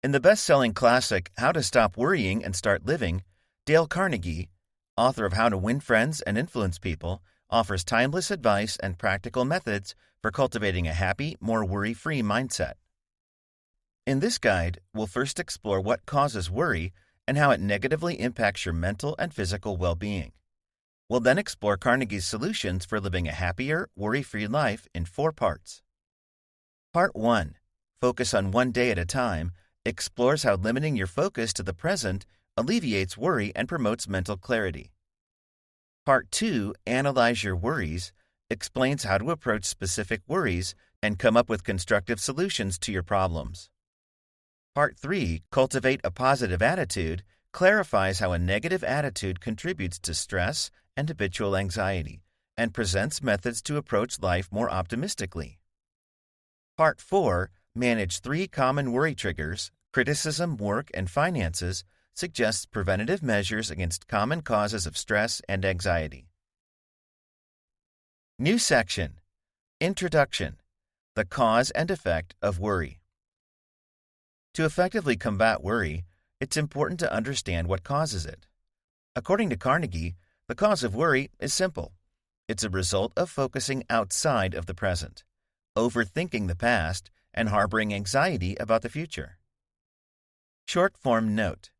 In the best-selling classic How to Stop Worrying and Start Living, Dale Carnegie, author of How to Win Friends and Influence People, offers timeless advice and practical methods for cultivating a happy, more worry-free mindset. In this guide, we'll first explore what causes worry and how it negatively impacts your mental and physical well-being. We'll then explore Carnegie's solutions for living a happier, worry-free life in 4 parts. Part 1, Focus on one day at a time, explores how limiting your focus to the present alleviates worry and promotes mental clarity. Part 2, Analyze Your Worries, explains how to approach specific worries and come up with constructive solutions to your problems. Part 3, Cultivate a Positive Attitude, clarifies how a negative attitude contributes to stress and habitual anxiety, and presents methods to approach life more optimistically. Part 4, Manage 3 Common Worry Triggers, Criticism, Work, and Finances, suggests preventative measures against common causes of stress and anxiety. New section, Introduction, The Cause and Effect of Worry. To effectively combat worry, it's important to understand what causes it. According to Carnegie, the cause of worry is simple. It's a result of focusing outside of the present, overthinking the past, and harboring anxiety about the future. Short form note.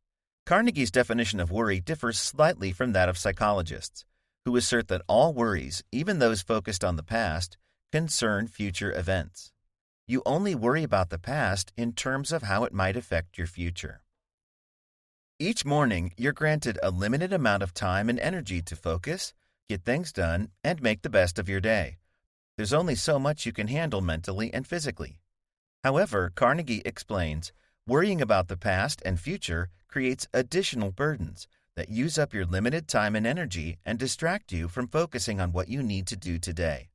Carnegie's definition of worry differs slightly from that of psychologists, who assert that all worries, even those focused on the past, concern future events. You only worry about the past in terms of how it might affect your future. Each morning, you're granted a limited amount of time and energy to focus, get things done, and make the best of your day. There's only so much you can handle mentally and physically. However, Carnegie explains, worrying about the past and future creates additional burdens that use up your limited time and energy and distract you from focusing on what you need to do today.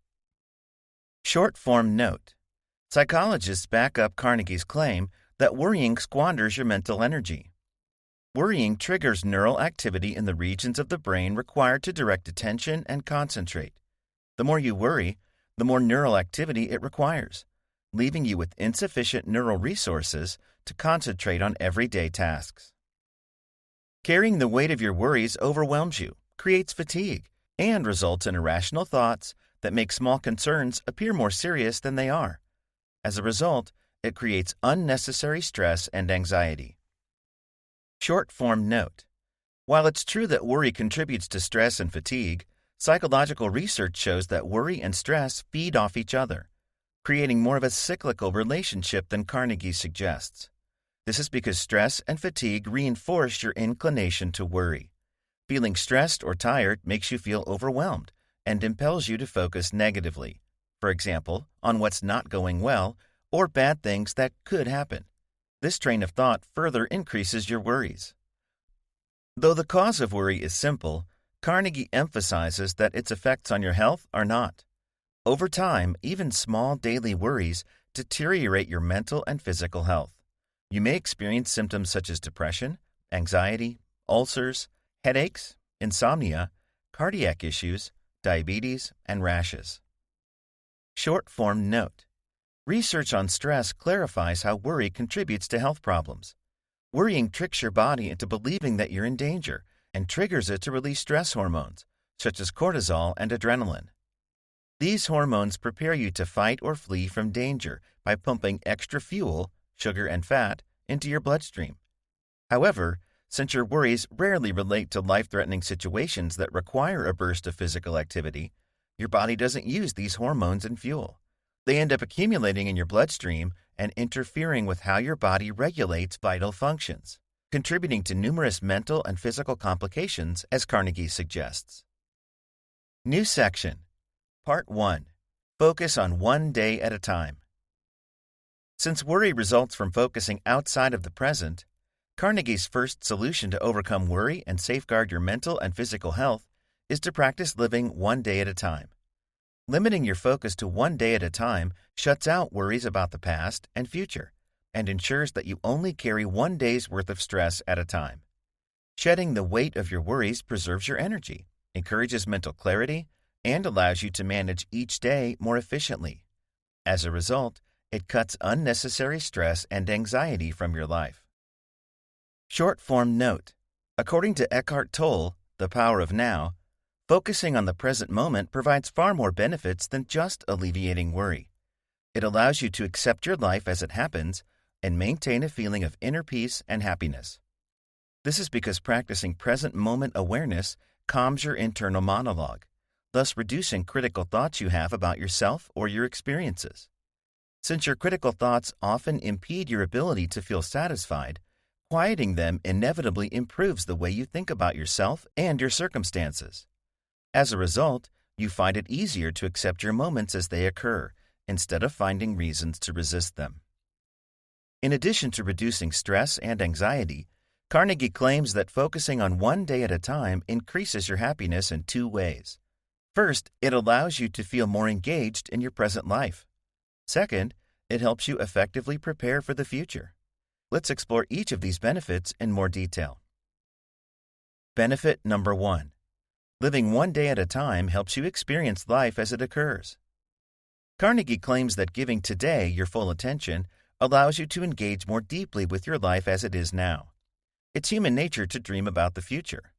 Short form note. Psychologists back up Carnegie's claim that worrying squanders your mental energy. Worrying triggers neural activity in the regions of the brain required to direct attention and concentrate. The more you worry, the more neural activity it requires, leaving you with insufficient neural resources to concentrate on everyday tasks. Carrying the weight of your worries overwhelms you, creates fatigue, and results in irrational thoughts that make small concerns appear more serious than they are. As a result, it creates unnecessary stress and anxiety. Short form note. While it's true that worry contributes to stress and fatigue, psychological research shows that worry and stress feed off each other, creating more of a cyclical relationship than Carnegie suggests. This is because stress and fatigue reinforce your inclination to worry. Feeling stressed or tired makes you feel overwhelmed and impels you to focus negatively, for example, on what's not going well or bad things that could happen. This train of thought further increases your worries. Though the cause of worry is simple, Carnegie emphasizes that its effects on your health are not. Over time, even small daily worries deteriorate your mental and physical health. You may experience symptoms such as depression, anxiety, ulcers, headaches, insomnia, cardiac issues, diabetes, and rashes. Short form note. Research on stress clarifies how worry contributes to health problems. Worrying tricks your body into believing that you're in danger and triggers it to release stress hormones, such as cortisol and adrenaline. These hormones prepare you to fight or flee from danger by pumping extra fuel, sugar and fat, into your bloodstream. However, since your worries rarely relate to life-threatening situations that require a burst of physical activity, your body doesn't use these hormones and fuel. They end up accumulating in your bloodstream and interfering with how your body regulates vital functions, contributing to numerous mental and physical complications, as Carnegie suggests. New section. Part 1. Focus on one day at a time. Since worry results from focusing outside of the present, Carnegie's first solution to overcome worry and safeguard your mental and physical health is to practice living one day at a time. Limiting your focus to one day at a time shuts out worries about the past and future and ensures that you only carry one day's worth of stress at a time. Shedding the weight of your worries preserves your energy, encourages mental clarity, and allows you to manage each day more efficiently. As a result, It cuts unnecessary stress and anxiety from your life. Short-form note. According to Eckhart Tolle, The Power of Now, focusing on the present moment provides far more benefits than just alleviating worry. It allows you to accept your life as it happens and maintain a feeling of inner peace and happiness. This is because practicing present moment awareness calms your internal monologue, thus reducing critical thoughts you have about yourself or your experiences. Since your critical thoughts often impede your ability to feel satisfied, quieting them inevitably improves the way you think about yourself and your circumstances. As a result, you find it easier to accept your moments as they occur, instead of finding reasons to resist them. In addition to reducing stress and anxiety, Carnegie claims that focusing on one day at a time increases your happiness in two ways. First, it allows you to feel more engaged in your present life. Second, it helps you effectively prepare for the future. Let's explore each of these benefits in more detail. Benefit number 1. Living one day at a time helps you experience life as it occurs. Carnegie claims that giving today your full attention allows you to engage more deeply with your life as it is now. It's human nature to dream about the future.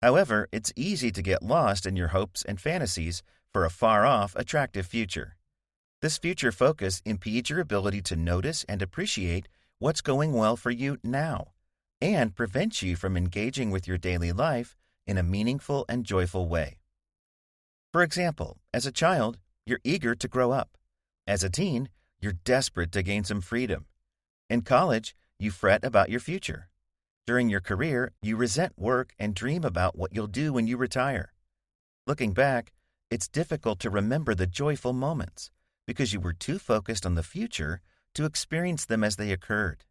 However, it's easy to get lost in your hopes and fantasies for a far-off, attractive future. This future focus impedes your ability to notice and appreciate what's going well for you now, and prevents you from engaging with your daily life in a meaningful and joyful way. For example, as a child, you're eager to grow up. As a teen, you're desperate to gain some freedom. In college, you fret about your future. During your career, you resent work and dream about what you'll do when you retire. Looking back, it's difficult to remember the joyful moments because you were too focused on the future to experience them as they occurred.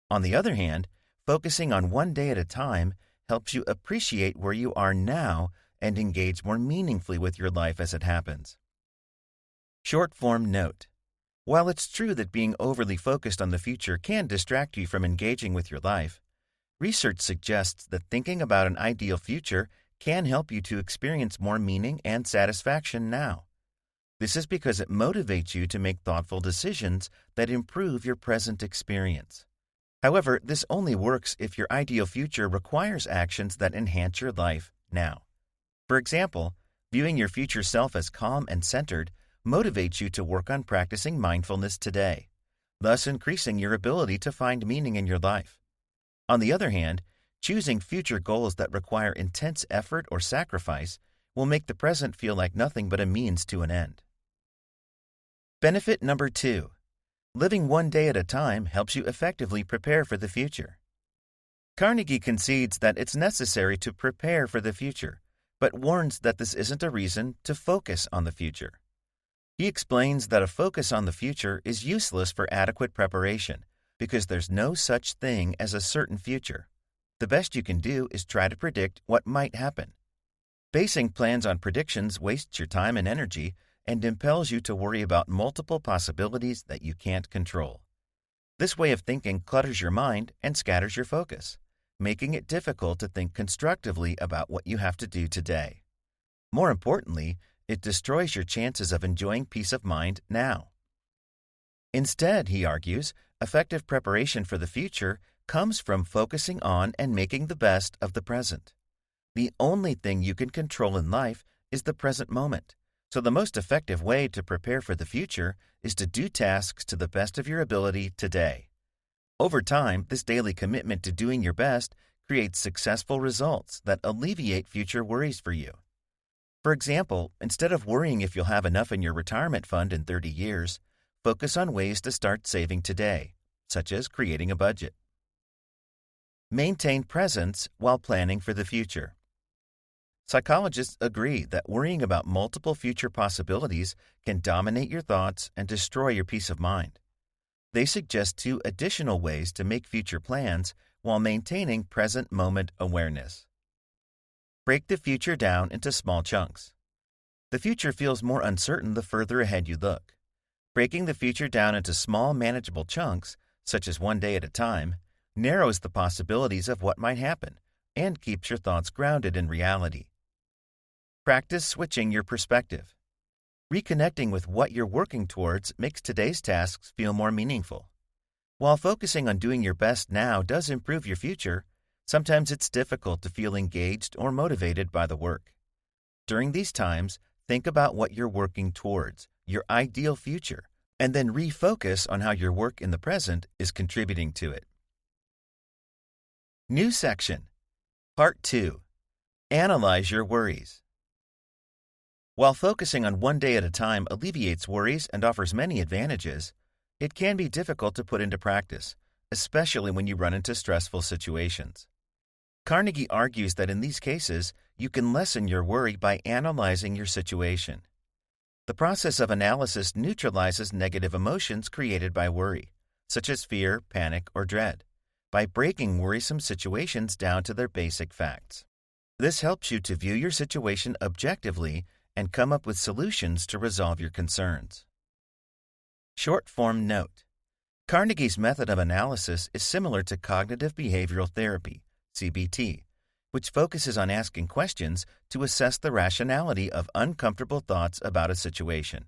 On the other hand, focusing on one day at a time helps you appreciate where you are now and engage more meaningfully with your life as it happens. Short-form note. While it's true that being overly focused on the future can distract you from engaging with your life, research suggests that thinking about an ideal future can help you to experience more meaning and satisfaction now. This is because it motivates you to make thoughtful decisions that improve your present experience. However, this only works if your ideal future requires actions that enhance your life now. For example, viewing your future self as calm and centered motivates you to work on practicing mindfulness today, thus increasing your ability to find meaning in your life. On the other hand, choosing future goals that require intense effort or sacrifice will make the present feel like nothing but a means to an end. Benefit number 2. Living one day at a time helps you effectively prepare for the future. Carnegie concedes that it's necessary to prepare for the future, but warns that this isn't a reason to focus on the future. He explains that a focus on the future is useless for adequate preparation because there's no such thing as a certain future. The best you can do is try to predict what might happen. Basing plans on predictions wastes your time and energy and impels you to worry about multiple possibilities that you can't control. This way of thinking clutters your mind and scatters your focus, making it difficult to think constructively about what you have to do today. More importantly, it destroys your chances of enjoying peace of mind now. Instead, he argues, effective preparation for the future comes from focusing on and making the best of the present. The only thing you can control in life is the present moment, so the most effective way to prepare for the future is to do tasks to the best of your ability today. Over time, this daily commitment to doing your best creates successful results that alleviate future worries for you. For example, instead of worrying if you'll have enough in your retirement fund in 30 years, focus on ways to start saving today, such as creating a budget. Maintain presence while planning for the future. Psychologists agree that worrying about multiple future possibilities can dominate your thoughts and destroy your peace of mind. They suggest 2 additional ways to make future plans while maintaining present moment awareness. Break the future down into small chunks. The future feels more uncertain the further ahead you look. Breaking the future down into small, manageable chunks, such as one day at a time, narrows the possibilities of what might happen and keeps your thoughts grounded in reality. Practice switching your perspective. Reconnecting with what you're working towards makes today's tasks feel more meaningful. While focusing on doing your best now does improve your future, sometimes it's difficult to feel engaged or motivated by the work. During these times, think about what you're working towards, your ideal future, and then refocus on how your work in the present is contributing to it. New section. Part 2. Analyze your worries. While focusing on one day at a time alleviates worries and offers many advantages, it can be difficult to put into practice, especially when you run into stressful situations. Carnegie argues that in these cases, you can lessen your worry by analyzing your situation. The process of analysis neutralizes negative emotions created by worry, such as fear, panic, or dread, by breaking worrisome situations down to their basic facts. This helps you to view your situation objectively and come up with solutions to resolve your concerns. Short form note. Carnegie's method of analysis is similar to cognitive behavioral therapy, CBT, which focuses on asking questions to assess the rationality of uncomfortable thoughts about a situation.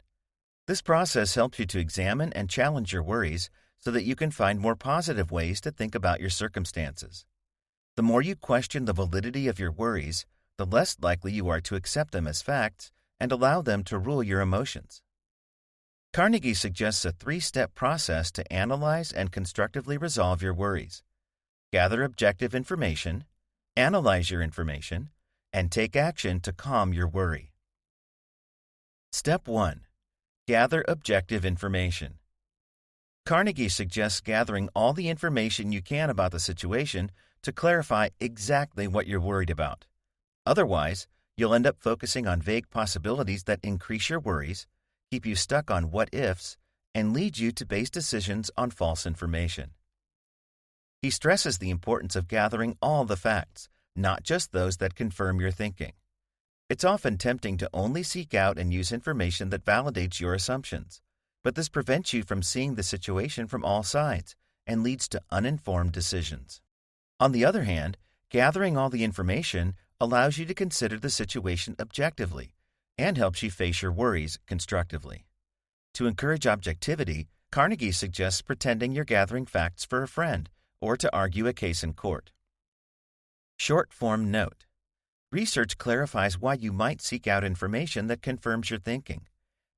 This process helps you to examine and challenge your worries so that you can find more positive ways to think about your circumstances. The more you question the validity of your worries, the less likely you are to accept them as facts and allow them to rule your emotions. Carnegie suggests a 3-step process to analyze and constructively resolve your worries. Gather objective information, analyze your information, and take action to calm your worry. Step 1. Gather objective information. Carnegie suggests gathering all the information you can about the situation to clarify exactly what you're worried about. Otherwise, you'll end up focusing on vague possibilities that increase your worries, keep you stuck on what-ifs, and lead you to base decisions on false information. He stresses the importance of gathering all the facts, not just those that confirm your thinking. It's often tempting to only seek out and use information that validates your assumptions, but this prevents you from seeing the situation from all sides and leads to uninformed decisions. On the other hand, gathering all the information allows you to consider the situation objectively and helps you face your worries constructively. To encourage objectivity, Carnegie suggests pretending you're gathering facts for a friend or to argue a case in court. Short form note. Research clarifies why you might seek out information that confirms your thinking.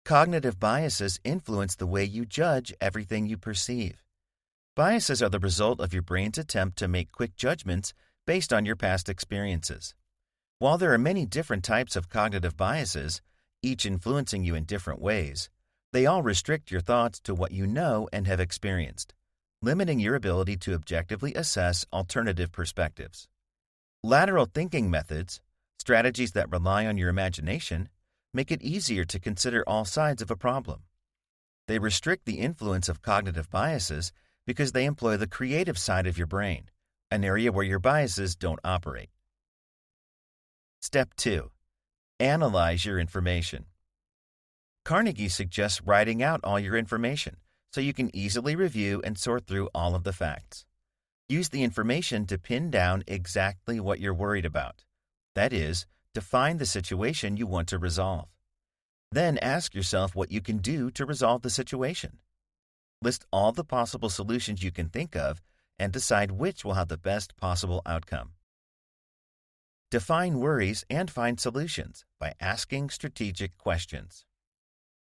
Cognitive biases influence the way you judge everything you perceive. Biases are the result of your brain's attempt to make quick judgments based on your past experiences. While there are many different types of cognitive biases, each influencing you in different ways, they all restrict your thoughts to what you know and have experienced, limiting your ability to objectively assess alternative perspectives. Lateral thinking methods, strategies that rely on your imagination, make it easier to consider all sides of a problem. They restrict the influence of cognitive biases because they employ the creative side of your brain, an area where your biases don't operate. Step 2. Analyze your information. Carnegie suggests writing out all your information so you can easily review and sort through all of the facts. Use the information to pin down exactly what you're worried about. That is, define the situation you want to resolve. Then ask yourself what you can do to resolve the situation. List all the possible solutions you can think of and decide which will have the best possible outcome. Define worries and find solutions by asking strategic questions.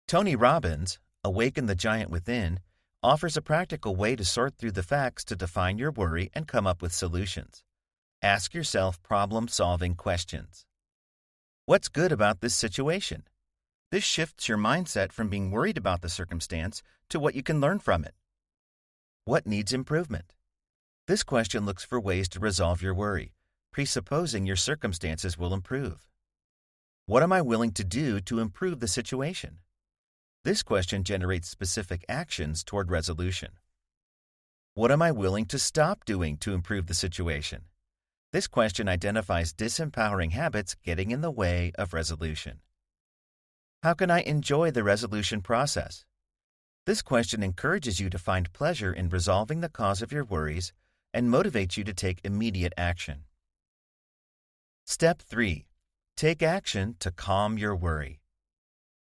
Tony Robbins, Awaken the Giant Within, offers a practical way to sort through the facts to define your worry and come up with solutions. Ask yourself problem-solving questions. What's good about this situation? This shifts your mindset from being worried about the circumstance to what you can learn from it. What needs improvement? This question looks for ways to resolve your worry, presupposing your circumstances will improve. What am I willing to do to improve the situation? This question generates specific actions toward resolution. What am I willing to stop doing to improve the situation? This question identifies disempowering habits getting in the way of resolution. How can I enjoy the resolution process? This question encourages you to find pleasure in resolving the cause of your worries and motivates you to take immediate action. Step 3. Take action to calm your worry.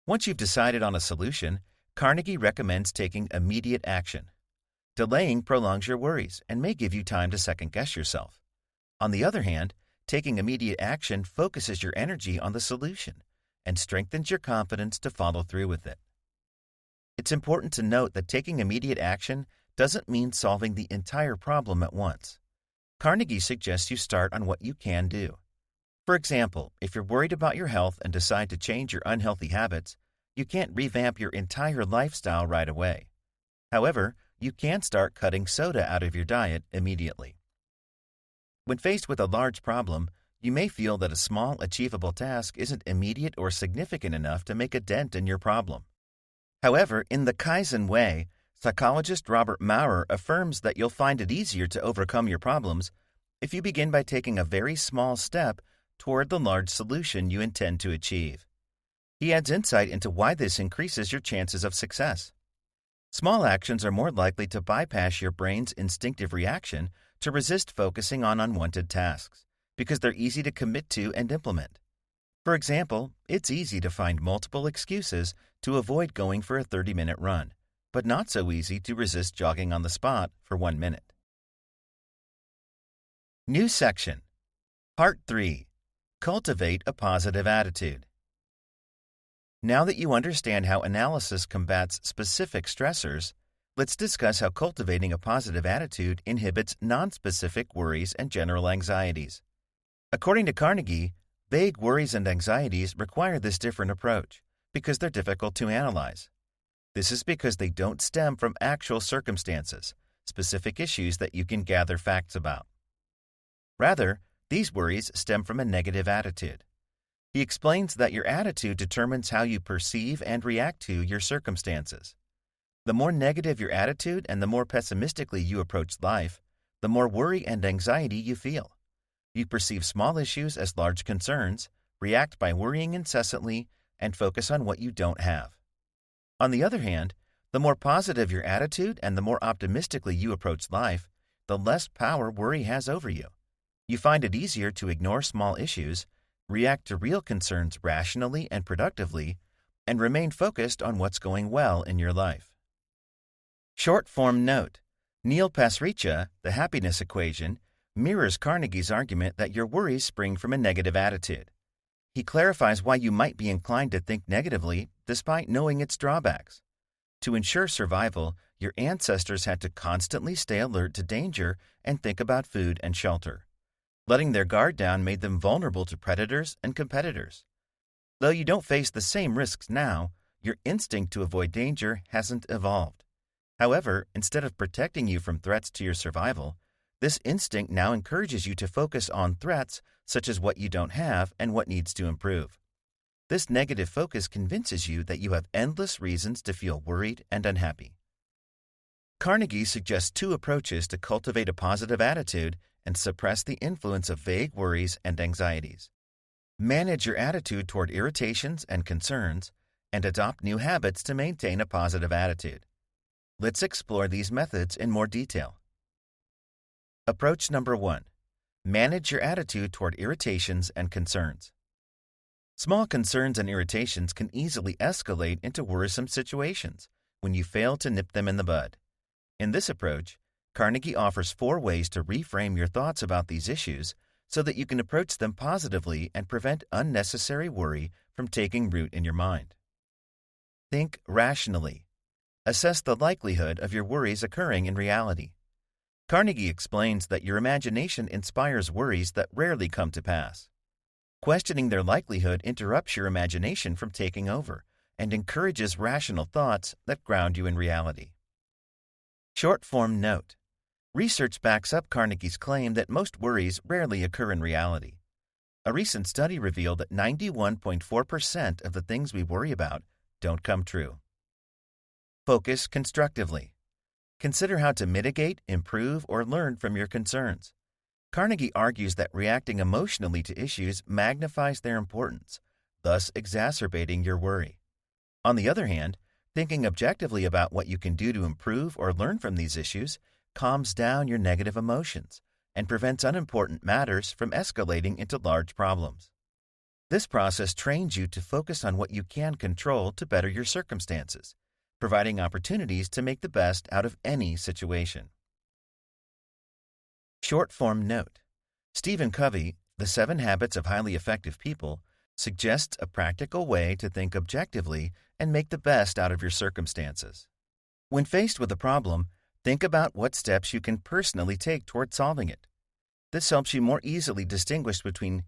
Once you've decided on a solution, Carnegie recommends taking immediate action. Delaying prolongs your worries and may give you time to second-guess yourself. On the other hand, taking immediate action focuses your energy on the solution and strengthens your confidence to follow through with it. It's important to note that taking immediate action doesn't mean solving the entire problem at once. Carnegie suggests you start on what you can do. For example, if you're worried about your health and decide to change your unhealthy habits, you can't revamp your entire lifestyle right away. However, you can start cutting soda out of your diet immediately. When faced with a large problem, you may feel that a small, achievable task isn't immediate or significant enough to make a dent in your problem. However, in the Kaizen way, psychologist Robert Maurer affirms that you'll find it easier to overcome your problems if you begin by taking a very small step toward the large solution you intend to achieve. He adds insight into why this increases your chances of success. Small actions are more likely to bypass your brain's instinctive reaction to resist focusing on unwanted tasks, because they're easy to commit to and implement. For example, it's easy to find multiple excuses to avoid going for a 30-minute run, but not so easy to resist jogging on the spot for 1 minute. New section. Part 3. Cultivate a positive attitude. Now that you understand how analysis combats specific stressors, let's discuss how cultivating a positive attitude inhibits nonspecific worries and general anxieties. According to Carnegie, vague worries and anxieties require this different approach because they're difficult to analyze. This is because they don't stem from actual circumstances, specific issues that you can gather facts about. Rather, these worries stem from a negative attitude. He explains that your attitude determines how you perceive and react to your circumstances. The more negative your attitude and the more pessimistically you approach life, the more worry and anxiety you feel. You perceive small issues as large concerns, react by worrying incessantly, and focus on what you don't have. On the other hand, the more positive your attitude and the more optimistically you approach life, the less power worry has over you. You find it easier to ignore small issues, react to real concerns rationally and productively, and remain focused on what's going well in your life. Short-form note. Neil Pasricha, The Happiness Equation, mirrors Carnegie's argument that your worries spring from a negative attitude. He clarifies why you might be inclined to think negatively despite knowing its drawbacks. To ensure survival, your ancestors had to constantly stay alert to danger and think about food and shelter. Letting their guard down made them vulnerable to predators and competitors. Though you don't face the same risks now, your instinct to avoid danger hasn't evolved. However, instead of protecting you from threats to your survival, this instinct now encourages you to focus on threats such as what you don't have and what needs to improve. This negative focus convinces you that you have endless reasons to feel worried and unhappy. Carnegie suggests 2 approaches to cultivate a positive attitude and suppress the influence of vague worries and anxieties. Manage your attitude toward irritations and concerns, and adopt new habits to maintain a positive attitude. Let's explore these methods in more detail. Approach number 1. Manage your attitude toward irritations and concerns. Small concerns and irritations can easily escalate into worrisome situations when you fail to nip them in the bud. In this approach, Carnegie offers 4 ways to reframe your thoughts about these issues so that you can approach them positively and prevent unnecessary worry from taking root in your mind. Think rationally. Assess the likelihood of your worries occurring in reality. Carnegie explains that your imagination inspires worries that rarely come to pass. Questioning their likelihood interrupts your imagination from taking over and encourages rational thoughts that ground you in reality. Short-form note. Research backs up Carnegie's claim that most worries rarely occur in reality. A recent study revealed that 91.4% of the things we worry about don't come true. Focus constructively. Consider how to mitigate, improve, or learn from your concerns. Carnegie argues that reacting emotionally to issues magnifies their importance, thus exacerbating your worry. On the other hand, thinking objectively about what you can do to improve or learn from these issues calms down your negative emotions and prevents unimportant matters from escalating into large problems. This process trains you to focus on what you can control to better your circumstances, providing opportunities to make the best out of any situation. Short form note. Stephen Covey, The 7 Habits of Highly Effective People, suggests a practical way to think objectively and make the best out of your circumstances. When faced with a problem, think about what steps you can personally take toward solving it. This helps you more easily distinguish between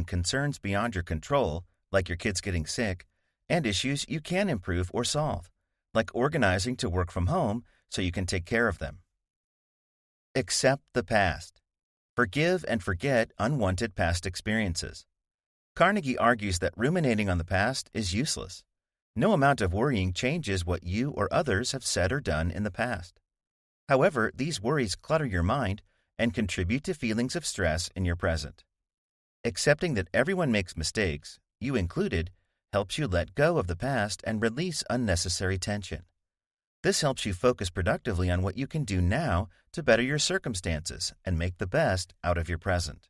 concerns beyond your control, like your kids getting sick, and issues you can improve or solve, like organizing to work from home so you can take care of them. Accept the past. Forgive and forget unwanted past experiences. Carnegie argues that ruminating on the past is useless. No amount of worrying changes what you or others have said or done in the past. However, these worries clutter your mind and contribute to feelings of stress in your present. Accepting that everyone makes mistakes, you included, helps you let go of the past and release unnecessary tension. This helps you focus productively on what you can do now to better your circumstances and make the best out of your present.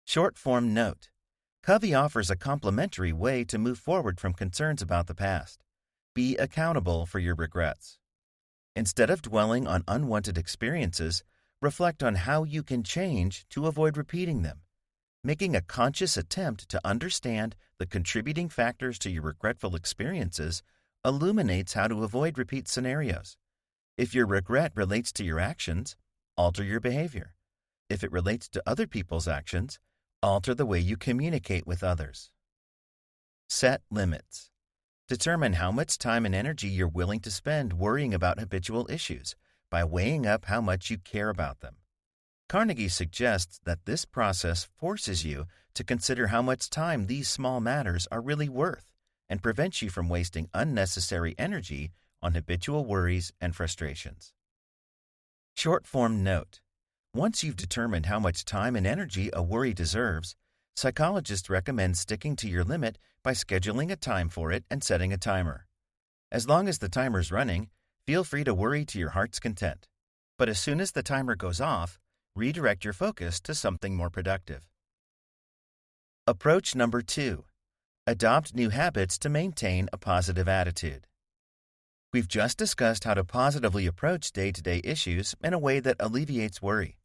Short form note. Covey offers a complementary way to move forward from concerns about the past. Be accountable for your regrets. Instead of dwelling on unwanted experiences, reflect on how you can change to avoid repeating them. Making a conscious attempt to understand the contributing factors to your regretful experiences illuminates how to avoid repeat scenarios. If your regret relates to your actions, alter your behavior. If it relates to other people's actions, alter the way you communicate with others. Set limits. Determine how much time and energy you're willing to spend worrying about habitual issues by weighing up how much you care about them. Carnegie suggests that this process forces you to consider how much time these small matters are really worth and prevents you from wasting unnecessary energy on habitual worries and frustrations. Short form note. Once you've determined how much time and energy a worry deserves, psychologists recommend sticking to your limit by scheduling a time for it and setting a timer. As long as the timer's running, feel free to worry to your heart's content. But as soon as the timer goes off, redirect your focus to something more productive. Approach number 2. Adopt new habits to maintain a positive attitude. We've just discussed how to positively approach day-to-day issues in a way that alleviates worry.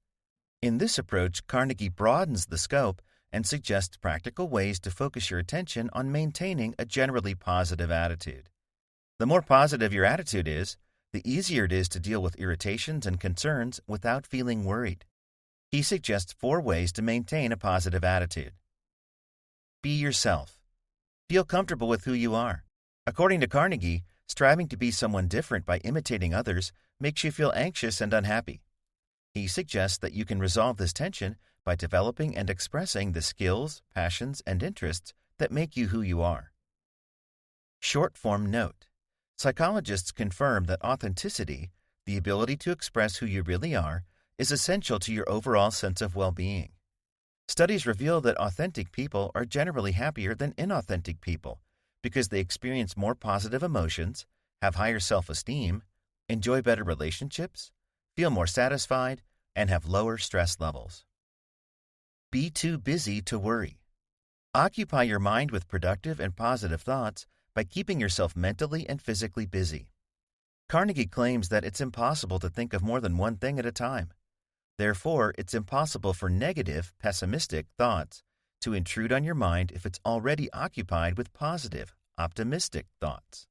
In this approach, Carnegie broadens the scope and suggests practical ways to focus your attention on maintaining a generally positive attitude. The more positive your attitude is, the easier it is to deal with irritations and concerns without feeling worried. He suggests 4 ways to maintain a positive attitude. Be yourself. Feel comfortable with who you are. According to Carnegie, striving to be someone different by imitating others makes you feel anxious and unhappy. He suggests that you can resolve this tension by developing and expressing the skills, passions, and interests that make you who you are. Short form note. Psychologists confirm that authenticity, the ability to express who you really are, is essential to your overall sense of well-being. Studies reveal that authentic people are generally happier than inauthentic people because they experience more positive emotions, have higher self-esteem, enjoy better relationships, feel more satisfied, and have lower stress levels. Be too busy to worry. Occupy your mind with productive and positive thoughts by keeping yourself mentally and physically busy. Carnegie claims that it's impossible to think of more than one thing at a time. Therefore, it's impossible for negative, pessimistic thoughts to intrude on your mind if it's already occupied with positive, optimistic thoughts.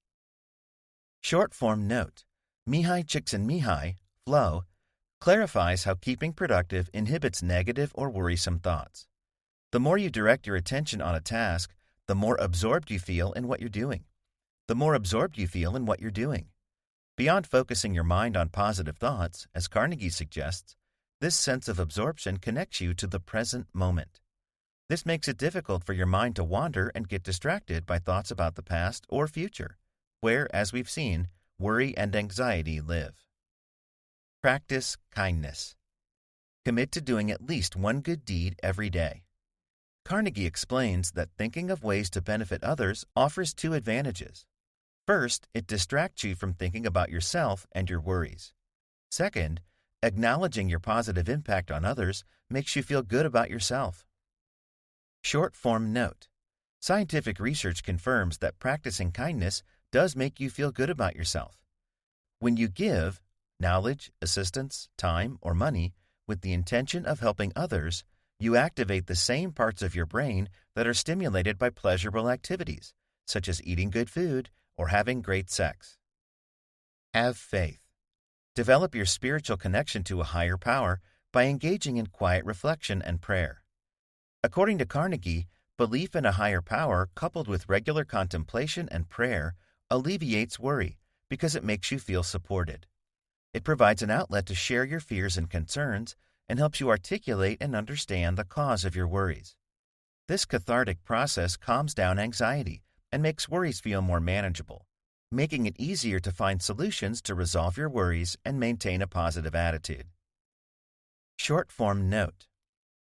Short form note. Mihai Csikszentmihalyi, flow, clarifies how keeping productive inhibits negative or worrisome thoughts. The more you direct your attention on a task, the more absorbed you feel in what you're doing. The more absorbed you feel in what you're doing. Beyond focusing your mind on positive thoughts, as Carnegie suggests, this sense of absorption connects you to the present moment. This makes it difficult for your mind to wander and get distracted by thoughts about the past or future, where, as we've seen, worry and anxiety live. Practice kindness. Commit to doing at least one good deed every day. Carnegie explains that thinking of ways to benefit others offers 2 advantages. First, it distracts you from thinking about yourself and your worries. Second, Acknowledging your positive impact on others makes you feel good about yourself. Short-form note. Scientific research confirms that practicing kindness does make you feel good about yourself. When you give knowledge, assistance, time, or money with the intention of helping others, you activate the same parts of your brain that are stimulated by pleasurable activities, such as eating good food or having great sex. Have faith. Develop your spiritual connection to a higher power by engaging in quiet reflection and prayer. According to Carnegie, belief in a higher power coupled with regular contemplation and prayer alleviates worry because it makes you feel supported. It provides an outlet to share your fears and concerns and helps you articulate and understand the cause of your worries. This cathartic process calms down anxiety and makes worries feel more manageable, making it easier to find solutions to resolve your worries and maintain a positive attitude. Short-form note.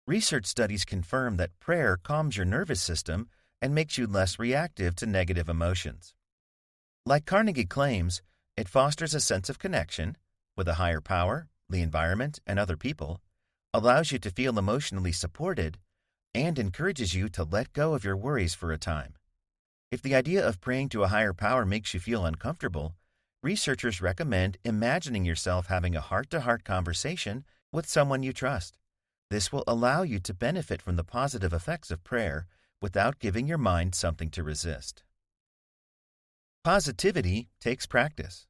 Research studies confirm that prayer calms your nervous system and makes you less reactive to negative emotions. Like Carnegie claims, it fosters a sense of connection with a higher power, the environment, and other people, allows you to feel emotionally supported, and encourages you to let go of your worries for a time. If the idea of praying to a higher power makes you feel uncomfortable, researchers recommend imagining yourself having a heart-to-heart conversation with someone you trust. This will allow you to benefit from the positive effects of prayer without giving your mind something to resist. Positivity takes practice.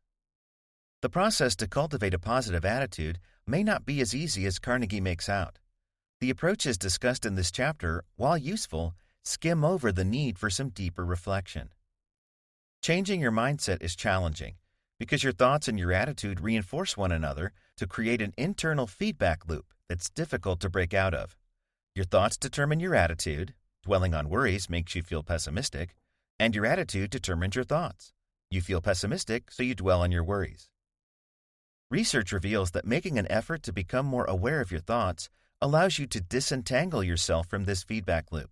The process to cultivate a positive attitude may not be as easy as Carnegie makes out. The approaches discussed in this chapter, while useful, skim over the need for some deeper reflection. Changing your mindset is challenging because your thoughts and your attitude reinforce one another to create an internal feedback loop that's difficult to break out of. Your thoughts determine your attitude. Dwelling on worries makes you feel pessimistic, and your attitude determines your thoughts. You feel pessimistic, so you dwell on your worries. Research reveals that making an effort to become more aware of your thoughts allows you to disentangle yourself from this feedback loop.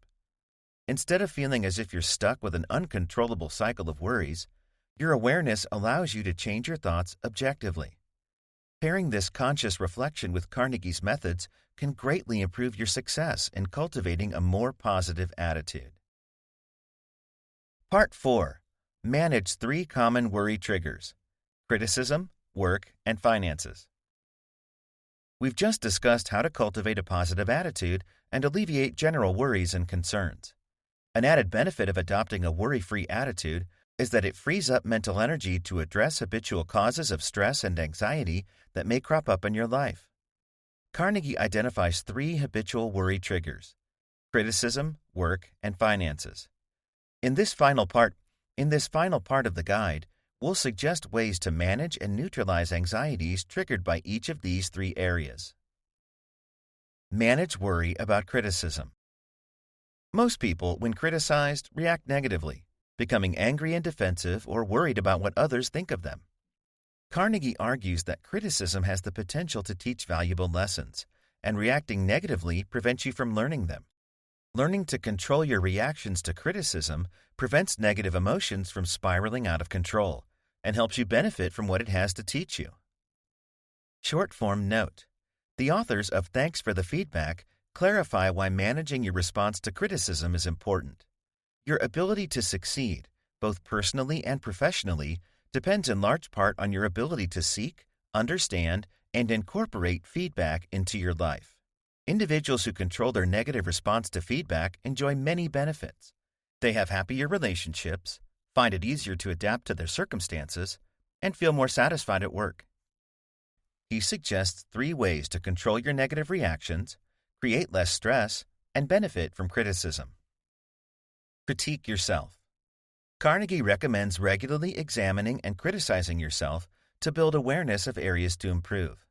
Instead of feeling as if you're stuck with an uncontrollable cycle of worries, your awareness allows you to change your thoughts objectively. Pairing this conscious reflection with Carnegie's methods can greatly improve your success in cultivating a more positive attitude. Part 4. Manage 3 common worry triggers: criticism, work, and finances. We've just discussed how to cultivate a positive attitude and alleviate general worries and concerns. An added benefit of adopting a worry-free attitude is that it frees up mental energy to address habitual causes of stress and anxiety that may crop up in your life. Carnegie identifies 3 habitual worry triggers: criticism, work, and finances. In this final part of the guide, we'll suggest ways to manage and neutralize anxieties triggered by each of these 3 areas. Manage worry about criticism. Most people, when criticized, react negatively, becoming angry and defensive or worried about what others think of them. Carnegie argues that criticism has the potential to teach valuable lessons, and reacting negatively prevents you from learning them. Learning to control your reactions to criticism prevents negative emotions from spiraling out of control and helps you benefit from what it has to teach you. Short-form note. The authors of Thanks for the Feedback clarify why managing your response to criticism is important. Your ability to succeed, both personally and professionally, depends in large part on your ability to seek, understand, and incorporate feedback into your life. Individuals who control their negative response to feedback enjoy many benefits. They have happier relationships, find it easier to adapt to their circumstances, and feel more satisfied at work. He suggests 3 ways to control your negative reactions, create less stress, and benefit from criticism. Critique yourself. Carnegie recommends regularly examining and criticizing yourself to build awareness of areas to improve.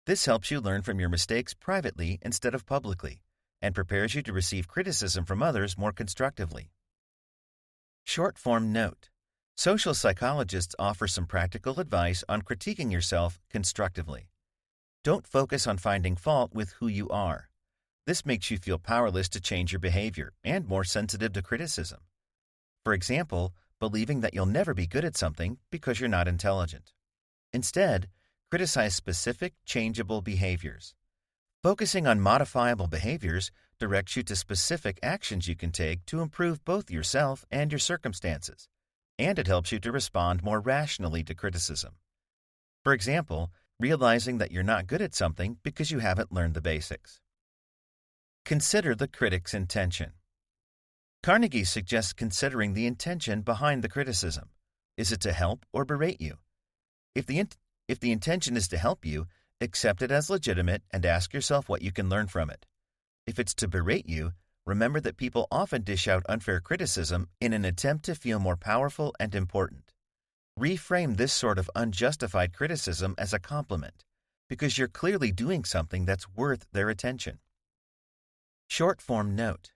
This helps you learn from your mistakes privately instead of publicly, and prepares you to receive criticism from others more constructively. Short-form note. Social psychologists offer some practical advice on critiquing yourself constructively. Don't focus on finding fault with who you are. This makes you feel powerless to change your behavior and more sensitive to criticism. For example, believing that you'll never be good at something because you're not intelligent. Instead, Criticize specific, changeable behaviors. Focusing on modifiable behaviors directs you to specific actions you can take to improve both yourself and your circumstances, and it helps you to respond more rationally to criticism. For example, realizing that you're not good at something because you haven't learned the basics. Consider the critic's intention. Carnegie suggests considering the intention behind the criticism. Is it to help or berate you? If the intention is to help you, accept it as legitimate and ask yourself what you can learn from it. If it's to berate you, remember that people often dish out unfair criticism in an attempt to feel more powerful and important. Reframe this sort of unjustified criticism as a compliment, because you're clearly doing something that's worth their attention. Short-form note.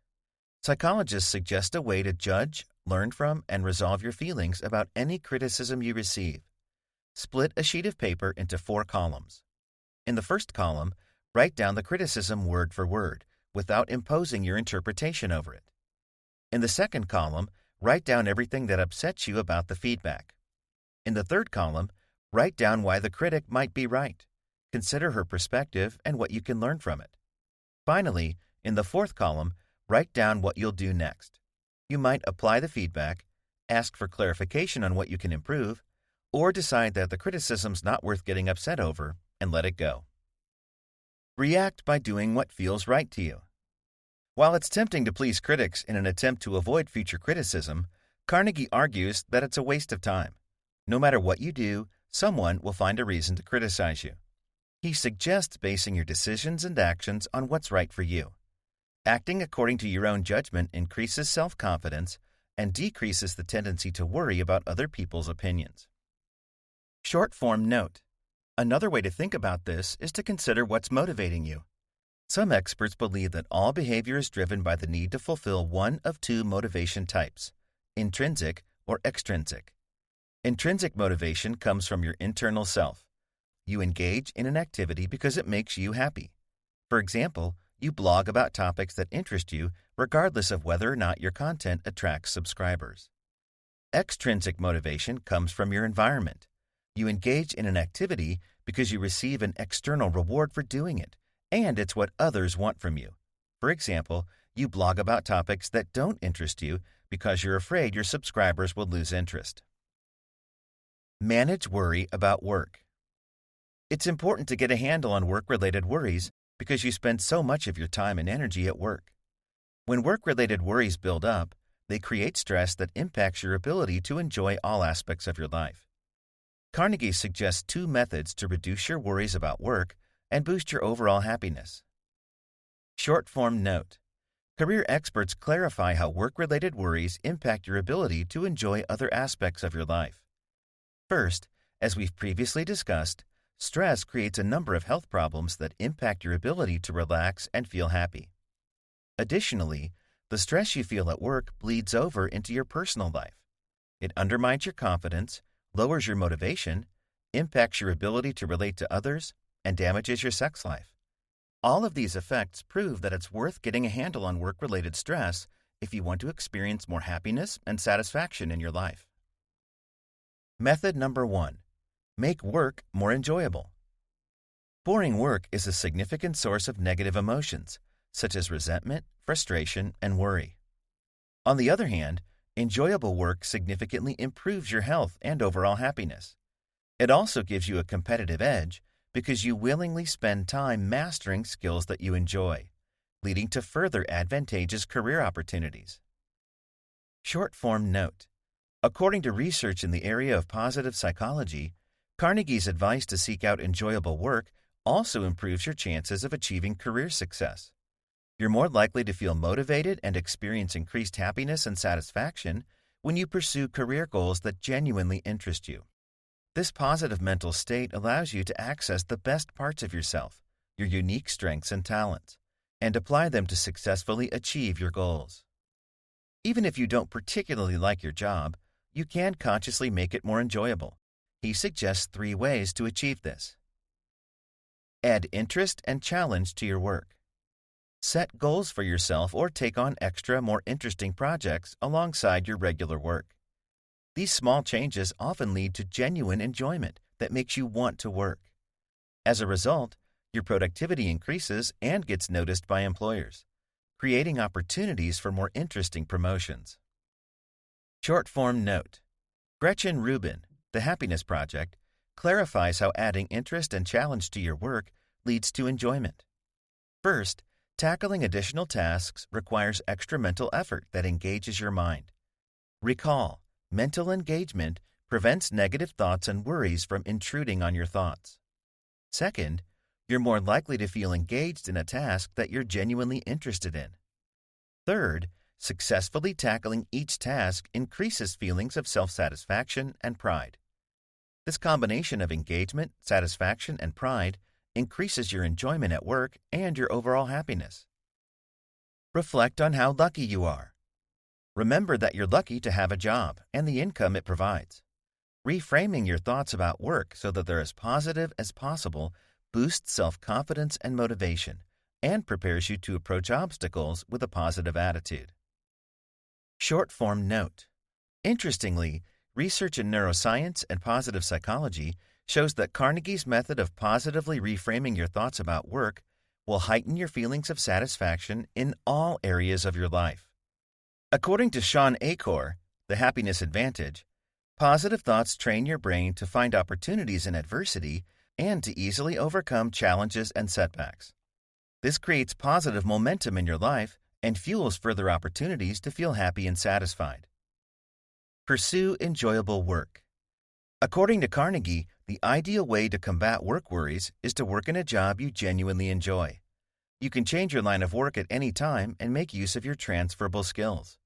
Psychologists suggest a way to judge, learn from, and resolve your feelings about any criticism you receive. Split a sheet of paper into 4 columns. In the first column, write down the criticism word for word, without imposing your interpretation over it. In the second column, write down everything that upsets you about the feedback. In the third column, write down why the critic might be right. Consider her perspective and what you can learn from it. Finally, in the fourth column, write down what you'll do next. You might apply the feedback, ask for clarification on what you can improve, or decide that the criticism's not worth getting upset over and let it go. React by doing what feels right to you. While it's tempting to please critics in an attempt to avoid future criticism, Carnegie argues that it's a waste of time. No matter what you do, someone will find a reason to criticize you. He suggests basing your decisions and actions on what's right for you. Acting according to your own judgment increases self-confidence and decreases the tendency to worry about other people's opinions. Short-form note. Another way to think about this is to consider what's motivating you. Some experts believe that all behavior is driven by the need to fulfill one of 2 motivation types, intrinsic or extrinsic. Intrinsic motivation comes from your internal self. You engage in an activity because it makes you happy. For example, you blog about topics that interest you regardless of whether or not your content attracts subscribers. Extrinsic motivation comes from your environment. You engage in an activity because you receive an external reward for doing it, and it's what others want from you. For example, you blog about topics that don't interest you because you're afraid your subscribers will lose interest. Manage worry about work. It's important to get a handle on work-related worries because you spend so much of your time and energy at work. When work-related worries build up, they create stress that impacts your ability to enjoy all aspects of your life. Carnegie suggests 2 methods to reduce your worries about work and boost your overall happiness. Short-form note. Career experts clarify how work-related worries impact your ability to enjoy other aspects of your life. First, as we've previously discussed, stress creates a number of health problems that impact your ability to relax and feel happy. Additionally, the stress you feel at work bleeds over into your personal life. It undermines your confidence, lowers your motivation, impacts your ability to relate to others, and damages your sex life. All of these effects prove that it's worth getting a handle on work-related stress if you want to experience more happiness and satisfaction in your life. Method number 1. Make work more enjoyable. Boring work is a significant source of negative emotions, such as resentment, frustration, and worry. On the other hand, enjoyable work significantly improves your health and overall happiness. It also gives you a competitive edge because you willingly spend time mastering skills that you enjoy, leading to further advantageous career opportunities. Short-form note. According to research in the area of positive psychology, Carnegie's advice to seek out enjoyable work also improves your chances of achieving career success. You're more likely to feel motivated and experience increased happiness and satisfaction when you pursue career goals that genuinely interest you. This positive mental state allows you to access the best parts of yourself, your unique strengths and talents, and apply them to successfully achieve your goals. Even if you don't particularly like your job, you can consciously make it more enjoyable. He suggests 3 ways to achieve this. Add interest and challenge to your work. Set goals for yourself or take on extra, more interesting projects alongside your regular work. These small changes often lead to genuine enjoyment that makes you want to work. As a result, your productivity increases and gets noticed by employers, creating opportunities for more interesting promotions. Short form note. Gretchen Rubin, The Happiness Project, clarifies how adding interest and challenge to your work leads to enjoyment. First, tackling additional tasks requires extra mental effort that engages your mind. Recall, mental engagement prevents negative thoughts and worries from intruding on your thoughts. Second, you're more likely to feel engaged in a task that you're genuinely interested in. Third, successfully tackling each task increases feelings of self-satisfaction and pride. This combination of engagement, satisfaction, and pride increases your enjoyment at work and your overall happiness. Reflect on how lucky you are. Remember that you're lucky to have a job and the income it provides. Reframing your thoughts about work so that they're as positive as possible boosts self-confidence and motivation and prepares you to approach obstacles with a positive attitude. Short form note. Interestingly, research in neuroscience and positive psychology shows that Carnegie's method of positively reframing your thoughts about work will heighten your feelings of satisfaction in all areas of your life. According to Sean Achor, The Happiness Advantage, positive thoughts train your brain to find opportunities in adversity and to easily overcome challenges and setbacks. This creates positive momentum in your life and fuels further opportunities to feel happy and satisfied. Pursue enjoyable work. According to Carnegie, the ideal way to combat work worries is to work in a job you genuinely enjoy. You can change your line of work at any time and make use of your transferable skills.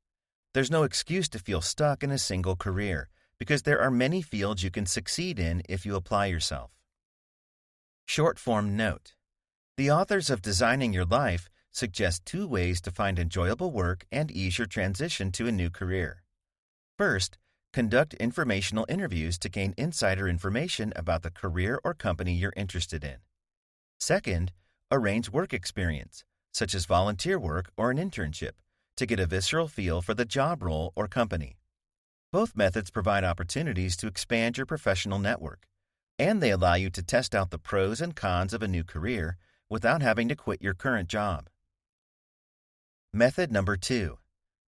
There's no excuse to feel stuck in a single career because there are many fields you can succeed in if you apply yourself. Short form note. The authors of Designing Your Life suggest 2 ways to find enjoyable work and ease your transition to a new career. First, conduct informational interviews to gain insider information about the career or company you're interested in. Second, arrange work experience, such as volunteer work or an internship, to get a visceral feel for the job role or company. Both methods provide opportunities to expand your professional network, and they allow you to test out the pros and cons of a new career without having to quit your current job. Method number 2.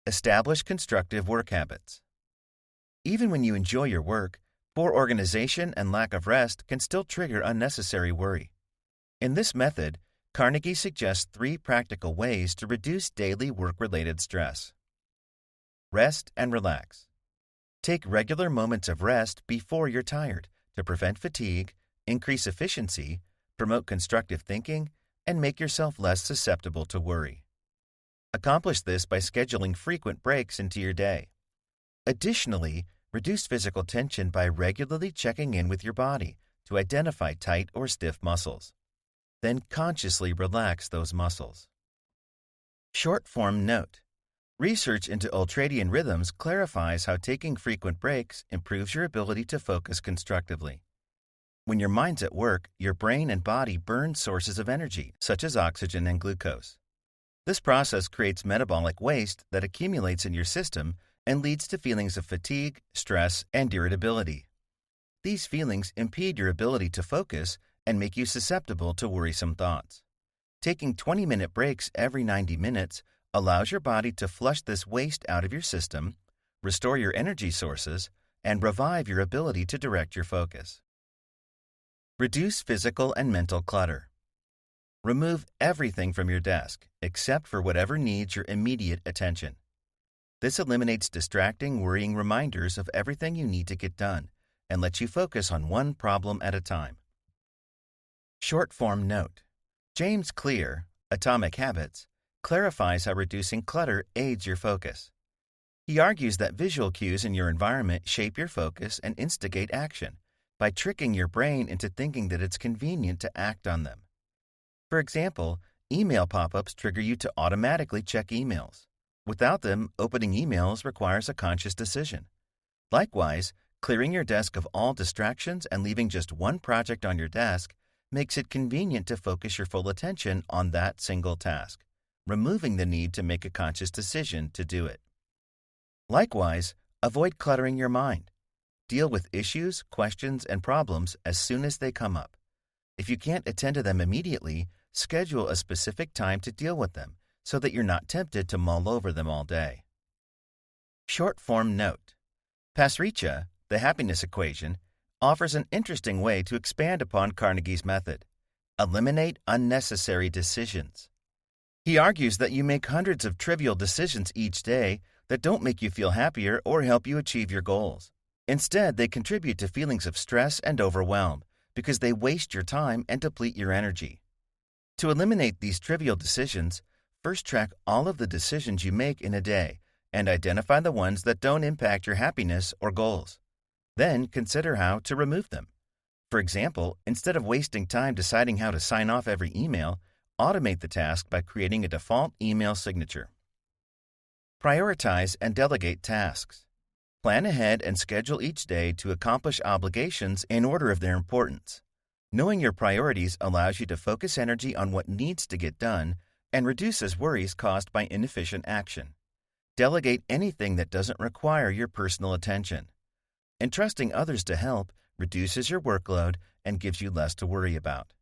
Establish constructive work habits. Even when you enjoy your work, poor organization and lack of rest can still trigger unnecessary worry. In this method, Carnegie suggests 3 practical ways to reduce daily work-related stress. Rest and relax. Take regular moments of rest before you're tired to prevent fatigue, increase efficiency, promote constructive thinking, and make yourself less susceptible to worry. Accomplish this by scheduling frequent breaks into your day. Additionally, reduce physical tension by regularly checking in with your body to identify tight or stiff muscles. Then consciously relax those muscles. Short form note. Research into ultradian rhythms clarifies how taking frequent breaks improves your ability to focus constructively. When your mind's at work, your brain and body burn sources of energy, such as oxygen and glucose. This process creates metabolic waste that accumulates in your system and leads to feelings of fatigue, stress, and irritability. These feelings impede your ability to focus and make you susceptible to worrisome thoughts. Taking 20-minute breaks every 90 minutes allows your body to flush this waste out of your system, restore your energy sources, and revive your ability to direct your focus. Reduce physical and mental clutter. Remove everything from your desk except for whatever needs your immediate attention. This eliminates distracting, worrying reminders of everything you need to get done and lets you focus on one problem at a time. Short form note. James Clear, Atomic Habits, clarifies how reducing clutter aids your focus. He argues that visual cues in your environment shape your focus and instigate action by tricking your brain into thinking that it's convenient to act on them. For example, email pop-ups trigger you to automatically check emails. Without them, opening emails requires a conscious decision. Likewise, clearing your desk of all distractions and leaving just one project on your desk makes it convenient to focus your full attention on that single task, removing the need to make a conscious decision to do it. Likewise, avoid cluttering your mind. Deal with issues, questions, and problems as soon as they come up. If you can't attend to them immediately, schedule a specific time to deal with them so that you're not tempted to mull over them all day. Short form note. Pasricha, the happiness equation, offers an interesting way to expand upon Carnegie's method. Eliminate unnecessary decisions. He argues that you make hundreds of trivial decisions each day that don't make you feel happier or help you achieve your goals. Instead, they contribute to feelings of stress and overwhelm because they waste your time and deplete your energy. To eliminate these trivial decisions, first track all of the decisions you make in a day and identify the ones that don't impact your happiness or goals. Then consider how to remove them. For example, instead of wasting time deciding how to sign off every email, automate the task by creating a default email signature. Prioritize and delegate tasks. Plan ahead and schedule each day to accomplish obligations in order of their importance. Knowing your priorities allows you to focus energy on what needs to get done and reduces worries caused by inefficient action. Delegate anything that doesn't require your personal attention. Entrusting others to help reduces your workload and gives you less to worry about.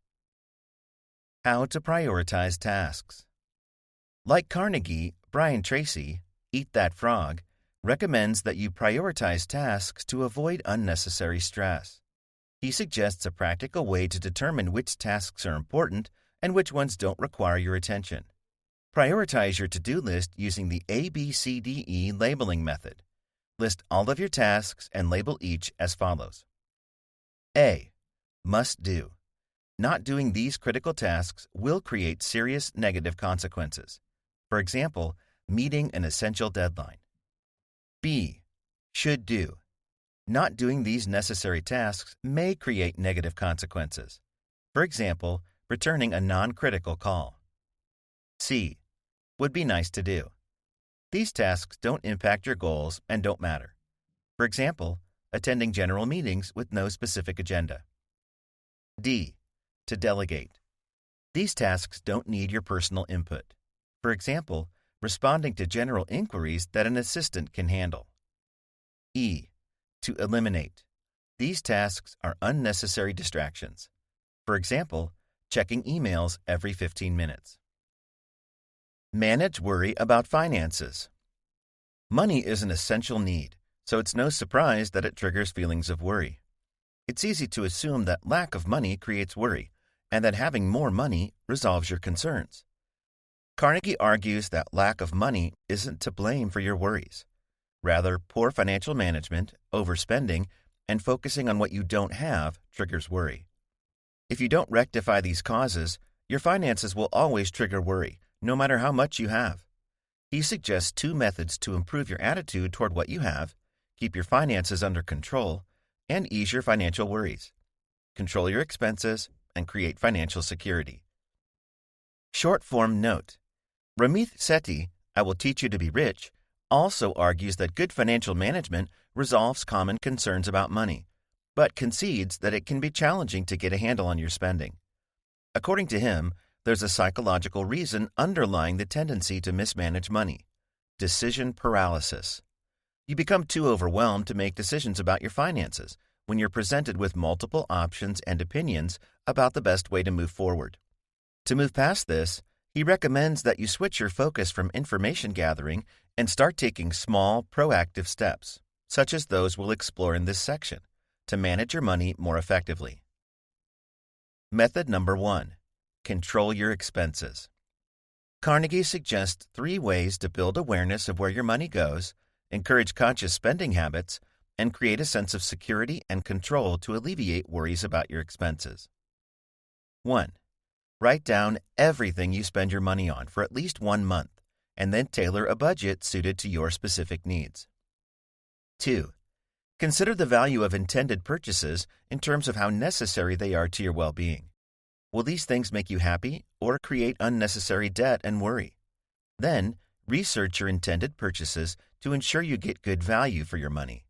How to prioritize tasks. Like Carnegie, Brian Tracy, Eat That Frog, recommends that you prioritize tasks to avoid unnecessary stress. He suggests a practical way to determine which tasks are important and which ones don't require your attention. Prioritize your to-do list using the ABCDE labeling method. List all of your tasks and label each as follows. A. Must do. Not doing these critical tasks will create serious negative consequences. For example, meeting an essential deadline. B. Should do. Not doing these necessary tasks may create negative consequences. For example, returning a non-critical call. C. Would be nice to do. These tasks don't impact your goals and don't matter. For example, attending general meetings with no specific agenda. D. To delegate. These tasks don't need your personal input. For example, responding to general inquiries that an assistant can handle. E. To eliminate. These tasks are unnecessary distractions. For example, checking emails every 15 minutes. Manage worry about finances. Money is an essential need, so it's no surprise that it triggers feelings of worry. It's easy to assume that lack of money creates worry, and that having more money resolves your concerns. Carnegie argues that lack of money isn't to blame for your worries. Rather, poor financial management, overspending, and focusing on what you don't have triggers worry. If you don't rectify these causes, your finances will always trigger worry, no matter how much you have. He suggests 2 methods to improve your attitude toward what you have, keep your finances under control, and ease your financial worries. Control your expenses and create financial security. Short form note. Ramit Sethi, I Will Teach You to Be Rich, also argues that good financial management resolves common concerns about money, but concedes that it can be challenging to get a handle on your spending. According to him, there's a psychological reason underlying the tendency to mismanage money: decision paralysis. You become too overwhelmed to make decisions about your finances when you're presented with multiple options and opinions about the best way to move forward. To move past this, he recommends that you switch your focus from information gathering and start taking small, proactive steps, such as those we'll explore in this section, to manage your money more effectively. Method number 1. Control your expenses. Carnegie suggests 3 ways to build awareness of where your money goes, encourage conscious spending habits, and create a sense of security and control to alleviate worries about your expenses. 1. Write down everything you spend your money on for at least 1 month, and then tailor a budget suited to your specific needs. 2. Consider the value of intended purchases in terms of how necessary they are to your well-being. Will these things make you happy or create unnecessary debt and worry? Then, research your intended purchases to ensure you get good value for your money.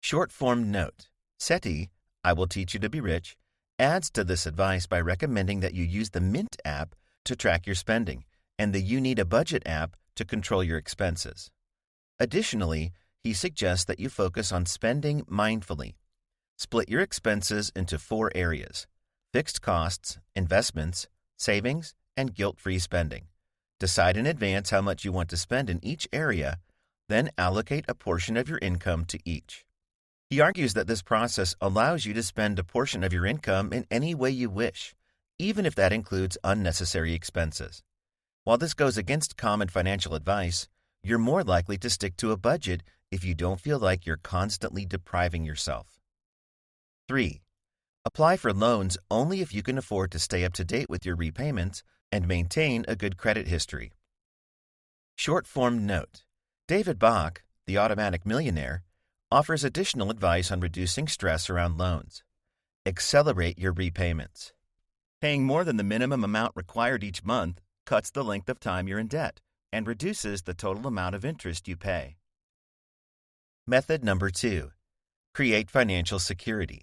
Short-form note. Sethi, I Will Teach You to Be Rich, adds to this advice by recommending that you use the Mint app to track your spending and the You Need a Budget app to control your expenses. Additionally, he suggests that you focus on spending mindfully. Split your expenses into 4 areas: fixed costs, investments, savings, and guilt-free spending. Decide in advance how much you want to spend in each area, then allocate a portion of your income to each. He argues that this process allows you to spend a portion of your income in any way you wish, even if that includes unnecessary expenses. While this goes against common financial advice, you're more likely to stick to a budget if you don't feel like you're constantly depriving yourself. 3. Apply for loans only if you can afford to stay up to date with your repayments and maintain a good credit history. Short form note: David Bach, the automatic millionaire, offers additional advice on reducing stress around loans. Accelerate your repayments. Paying more than the minimum amount required each month cuts the length of time you're in debt and reduces the total amount of interest you pay. Method number 2. Create financial security.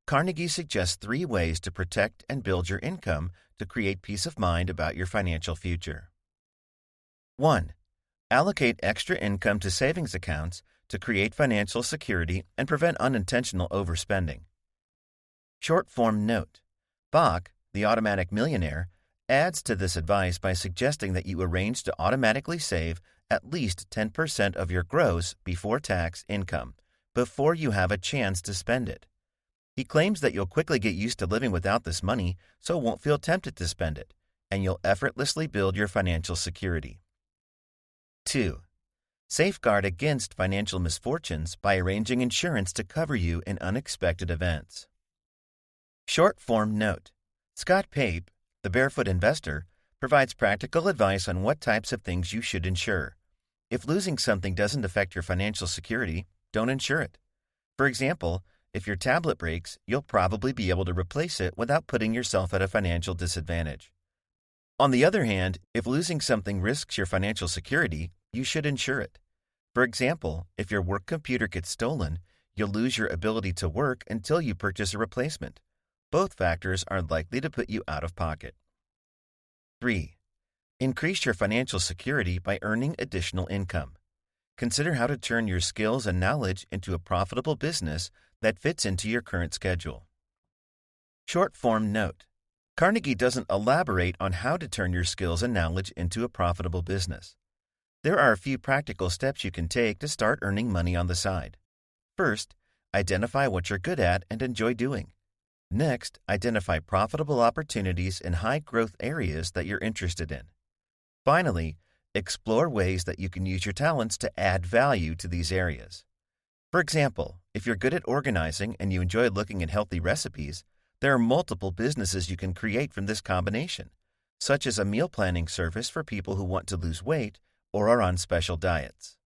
Carnegie suggests 3 ways to protect and build your income to create peace of mind about your financial future. 1. Allocate extra income to savings accounts to create financial security and prevent unintentional overspending. Short form note: Bach, the automatic millionaire, adds to this advice by suggesting that you arrange to automatically save at least 10% of your gross before tax income before you have a chance to spend it. He claims that you'll quickly get used to living without this money, so won't feel tempted to spend it, and you'll effortlessly build your financial security. 2. Safeguard against financial misfortunes by arranging insurance to cover you in unexpected events. Short form note: Scott Pape, the Barefoot Investor, provides practical advice on what types of things you should insure. If losing something doesn't affect your financial security, don't insure it. For example, if your tablet breaks, you'll probably be able to replace it without putting yourself at a financial disadvantage. On the other hand, if losing something risks your financial security, you should insure it. For example, if your work computer gets stolen, you'll lose your ability to work until you purchase a replacement. Both factors are likely to put you out of pocket. 3. Increase your financial security by earning additional income. Consider how to turn your skills and knowledge into a profitable business that fits into your current schedule. Short form note: Carnegie doesn't elaborate on how to turn your skills and knowledge into a profitable business. There are a few practical steps you can take to start earning money on the side. First, identify what you're good at and enjoy doing. Next, identify profitable opportunities in high-growth areas that you're interested in. Finally, explore ways that you can use your talents to add value to these areas. For example, if you're good at organizing and you enjoy looking at healthy recipes, there are multiple businesses you can create from this combination, such as a meal planning service for people who want to lose weight or are on special diets.